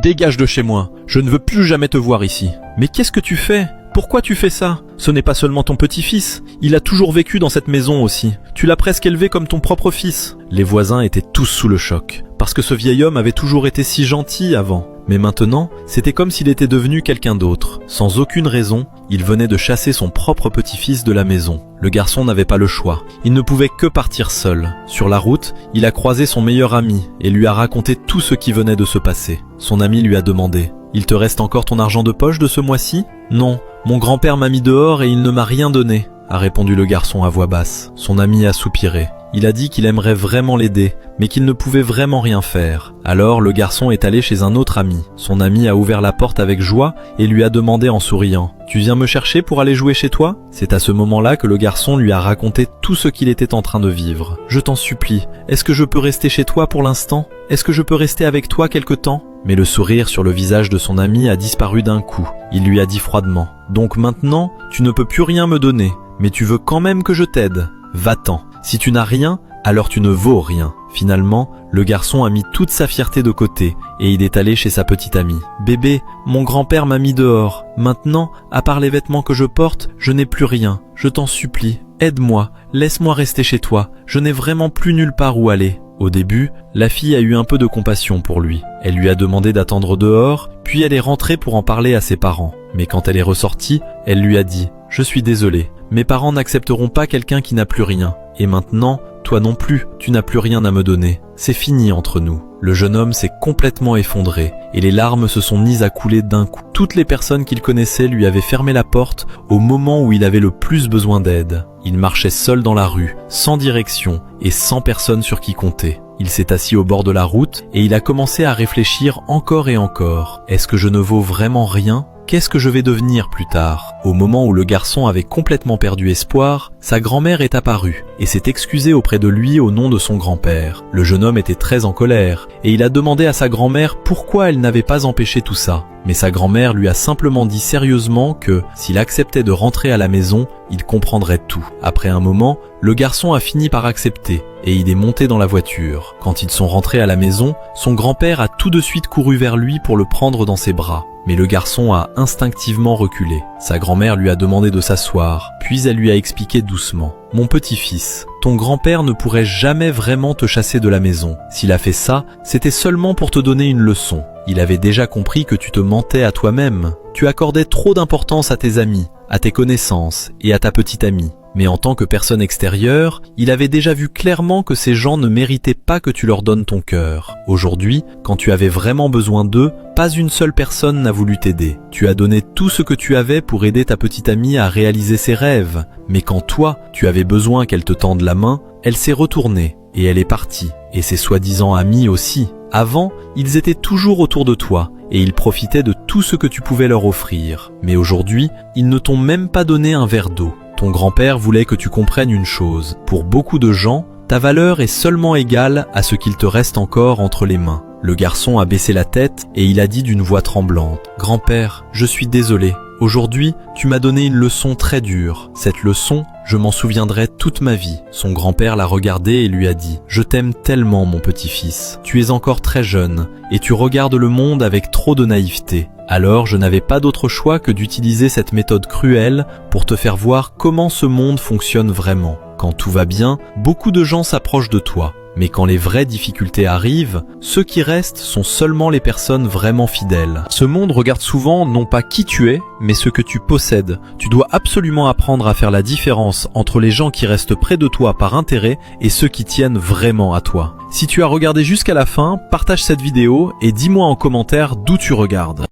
Dégage de chez moi, je ne veux plus jamais te voir ici. Mais qu'est-ce que tu fais ? Pourquoi tu fais ça ? Ce n'est pas seulement ton petit-fils, il a toujours vécu dans cette maison aussi. Tu l'as presque élevé comme ton propre fils. Les voisins étaient tous sous le choc, parce que ce vieil homme avait toujours été si gentil avant. Mais maintenant, c'était comme s'il était devenu quelqu'un d'autre. Sans aucune raison, il venait de chasser son propre petit-fils de la maison. Le garçon n'avait pas le choix. Il ne pouvait que partir seul. Sur la route, il a croisé son meilleur ami et lui a raconté tout ce qui venait de se passer. Son ami lui a demandé « Il te reste encore ton argent de poche de ce mois-ci » ? « Non, mon grand-père m'a mis dehors et il ne m'a rien donné », a répondu le garçon à voix basse. Son ami a soupiré. Il a dit qu'il aimerait vraiment l'aider, mais qu'il ne pouvait vraiment rien faire. Alors le garçon est allé chez un autre ami. Son ami a ouvert la porte avec joie et lui a demandé en souriant « Tu viens me chercher pour aller jouer chez toi ?» C'est à ce moment-là que le garçon lui a raconté tout ce qu'il était en train de vivre. « Je t'en supplie, est-ce que je peux rester chez toi pour l'instant ? Est-ce que je peux rester avec toi quelque temps ?» Mais le sourire sur le visage de son ami a disparu d'un coup. Il lui a dit froidement « Donc maintenant, tu ne peux plus rien me donner, mais tu veux quand même que je t'aide. Va-t'en. Si tu n'as rien, alors tu ne vaux rien. » Finalement, le garçon a mis toute sa fierté de côté et il est allé chez sa petite amie. « Bébé, mon grand-père m'a mis dehors. Maintenant, à part les vêtements que je porte, je n'ai plus rien. Je t'en supplie, aide-moi, laisse-moi rester chez toi. Je n'ai vraiment plus nulle part où aller. » Au début, la fille a eu un peu de compassion pour lui. Elle lui a demandé d'attendre dehors, puis elle est rentrée pour en parler à ses parents. Mais quand elle est ressortie, elle lui a dit « Je suis désolée, mes parents n'accepteront pas quelqu'un qui n'a plus rien. Et maintenant, toi non plus, tu n'as plus rien à me donner. C'est fini entre nous. » Le jeune homme s'est complètement effondré et les larmes se sont mises à couler d'un coup. Toutes les personnes qu'il connaissait lui avaient fermé la porte au moment où il avait le plus besoin d'aide. Il marchait seul dans la rue, sans direction et sans personne sur qui compter. Il s'est assis au bord de la route et il a commencé à réfléchir encore et encore. Est-ce que je ne vaux vraiment rien ? Qu'est-ce que je vais devenir plus tard ? Au moment où le garçon avait complètement perdu espoir, sa grand-mère est apparue et s'est excusée auprès de lui au nom de son grand-père. Le jeune homme était très en colère et il a demandé à sa grand-mère pourquoi elle n'avait pas empêché tout ça. Mais sa grand-mère lui a simplement dit sérieusement que s'il acceptait de rentrer à la maison, il comprendrait tout. Après un moment, le garçon a fini par accepter et il est monté dans la voiture. Quand ils sont rentrés à la maison, son grand-père a tout de suite couru vers lui pour le prendre dans ses bras. Mais le garçon a instinctivement reculé. Sa grand-mère lui a demandé de s'asseoir, puis elle lui a expliqué doucement « Mon petit-fils, ton grand-père ne pourrait jamais vraiment te chasser de la maison. S'il a fait ça, c'était seulement pour te donner une leçon. Il avait déjà compris que tu te mentais à toi-même. Tu accordais trop d'importance à tes amis, à tes connaissances et à ta petite amie. Mais en tant que personne extérieure, il avait déjà vu clairement que ces gens ne méritaient pas que tu leur donnes ton cœur. Aujourd'hui, quand tu avais vraiment besoin d'eux, pas une seule personne n'a voulu t'aider. Tu as donné tout ce que tu avais pour aider ta petite amie à réaliser ses rêves. Mais quand toi, tu avais besoin qu'elle te tende la main, elle s'est retournée et elle est partie. Et ses soi-disant amis aussi. Avant, ils étaient toujours autour de toi et ils profitaient de tout ce que tu pouvais leur offrir. Mais aujourd'hui, ils ne t'ont même pas donné un verre d'eau. Ton grand-père voulait que tu comprennes une chose. Pour beaucoup de gens, ta valeur est seulement égale à ce qu'il te reste encore entre les mains. Le garçon a baissé la tête et il a dit d'une voix tremblante « Grand-père, je suis désolé. Aujourd'hui, tu m'as donné une leçon très dure. Cette leçon, je m'en souviendrai toute ma vie. » Son grand-père l'a regardé et lui a dit « Je t'aime tellement, mon petit-fils. Tu es encore très jeune et tu regardes le monde avec trop de naïveté. Alors je n'avais pas d'autre choix que d'utiliser cette méthode cruelle pour te faire voir comment ce monde fonctionne vraiment. Quand tout va bien, beaucoup de gens s'approchent de toi. Mais quand les vraies difficultés arrivent, ceux qui restent sont seulement les personnes vraiment fidèles. Ce monde regarde souvent non pas qui tu es, mais ce que tu possèdes. Tu dois absolument apprendre à faire la différence entre les gens qui restent près de toi par intérêt et ceux qui tiennent vraiment à toi. Si tu as regardé jusqu'à la fin, partage cette vidéo et dis-moi en commentaire d'où tu regardes.